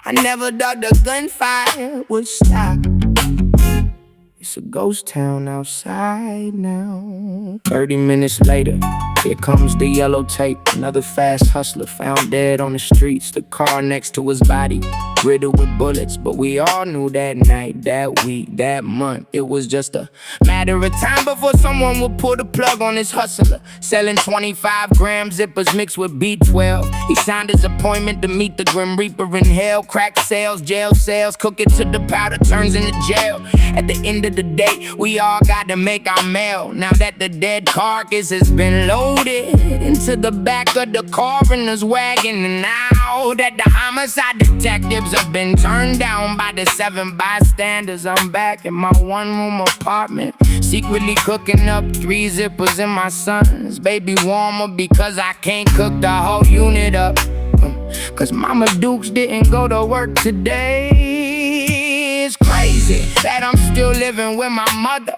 I never thought the gunfire would stop. It's a ghost town outside now. 30 minutes later, here comes the yellow tape. Another fast hustler found dead on the streets. The car next to his body, riddled with bullets. But we all knew that night, that week, that month, it was just a matter of time before someone would pull the plug on this hustler. Selling 25-gram zippers mixed with B12. He signed his appointment to meet the Grim Reaper in hell. Crack sales, jail cells, cook it to the powder turns into jail. At the end of the day, we all got to make our mail. Now that the dead carcass has been loaded into the back of the coroner's wagon, and now that the homicide detectives have been turned down by the 7 bystanders, I'm back in my one-room apartment, secretly cooking up 3 zippers in my son's baby warmer, because I can't cook the whole unit up. Cause Mama Dukes didn't go to work today. It's crazy that I'm still living with my mother,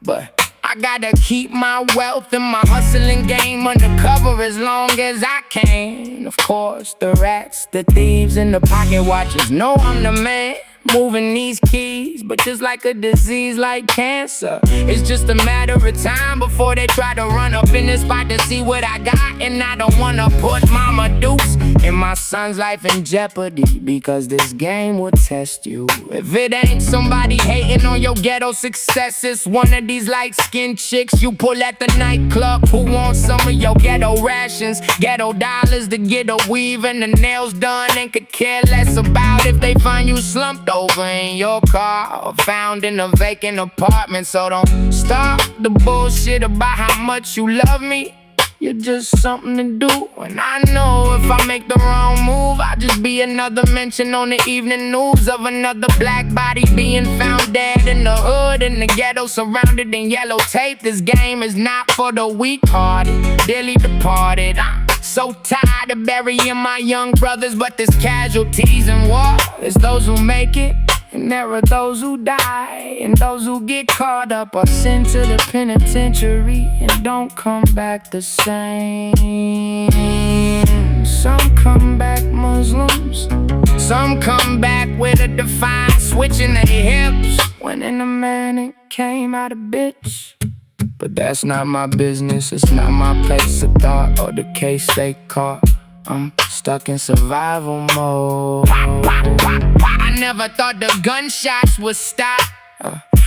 but I gotta keep my wealth and my hustling game undercover as long as I can. Of course, the rats, the thieves, and the pocket watchers know I'm the man moving these keys. But just like a disease like cancer, it's just a matter of time before they try to run up in this spot to see what I got. And I don't wanna put Mama Dukes and my son's life in jeopardy, because this game will test you. If it ain't somebody hating on your ghetto success, it's one of these light-skinned chicks you pull at the nightclub who wants some of your ghetto rations, ghetto dollars to get a weave and the nails done, and could care less about if they find you slumped over in your car or found in a vacant apartment. So don't stop the bullshit about how much you love me. You're just something to do, and I know if I make the wrong move, I'll just be another mention on the evening news of another black body being found dead in the hood, in the ghetto, surrounded in yellow tape. This game is not for the weak-hearted, dearly departed. I'm so tired of burying my young brothers, but there's casualties in war. There's those who make it, and there are those who die, and those who get caught up are sent to the penitentiary and don't come back the same. Some come back Muslims, some come back with a defiant switch in their hips. When in a man it came out a bitch. But that's not my business, it's not my place of thought or the case they caught. I'm stuck in survival mode. I never thought the gunshots would stop,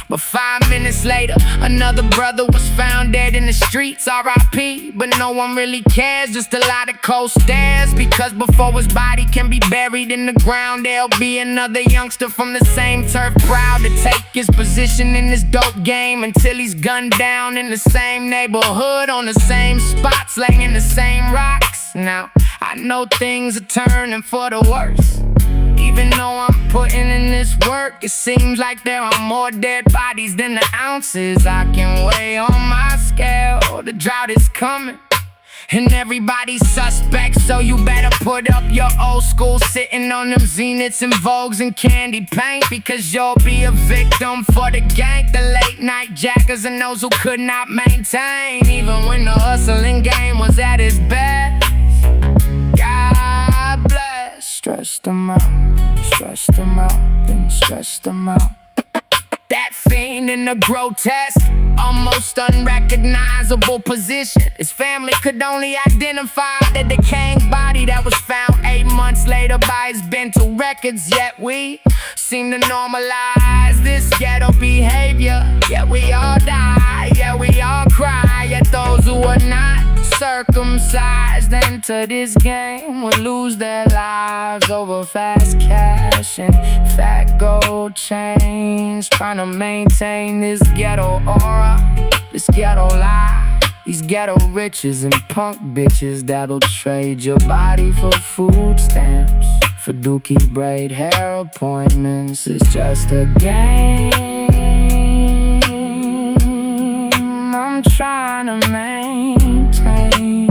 but 5 minutes later, another brother was found dead in the streets, R.I.P. But no one really cares, just a lot of cold stares, because before his body can be buried in the ground, there'll be another youngster from the same turf proud to take his position in this dope game until he's gunned down in the same neighborhood, on the same spot, slanging the same rocks. Now, I know things are turning for the worse. Even though I'm putting in this work, it seems like there are more dead bodies than the ounces I can weigh on my scale. The drought is coming, and everybody's suspect, so you better put up your old school sitting on them Zeniths and Vogues and candy paint, because you'll be a victim for the gang, the late night jackers, and those who could not maintain, even when the hustling game was at its best. God bless. Stretch them out, then stretch them out. That fiend in a grotesque, almost unrecognizable position. His family could only identify the decaying body that was found 8 months later by his dental records. Yet we seem to normalize this ghetto behavior. Yet we all die, yet we all cry. Yet those who are not circumcised enter this game will lose their lives over fast cash and fat gold chains, trying to maintain this ghetto aura, this ghetto lie, these ghetto riches and punk bitches that'll trade your body for food stamps, for dookie braid hair appointments. It's just a game I'm trying to maintain.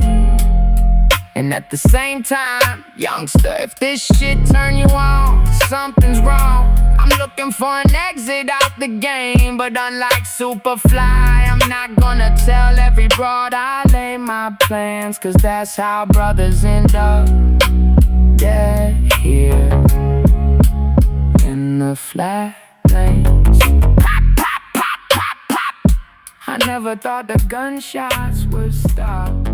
And at the same time, youngster, if this shit turn you on, something's wrong. I'm looking for an exit out the game, but unlike Superfly, I'm not gonna tell every broad I lay my plans, cause that's how brothers end up dead here. flat lanes. Pop, pop, pop, pop, pop. I never thought the gunshots would stop.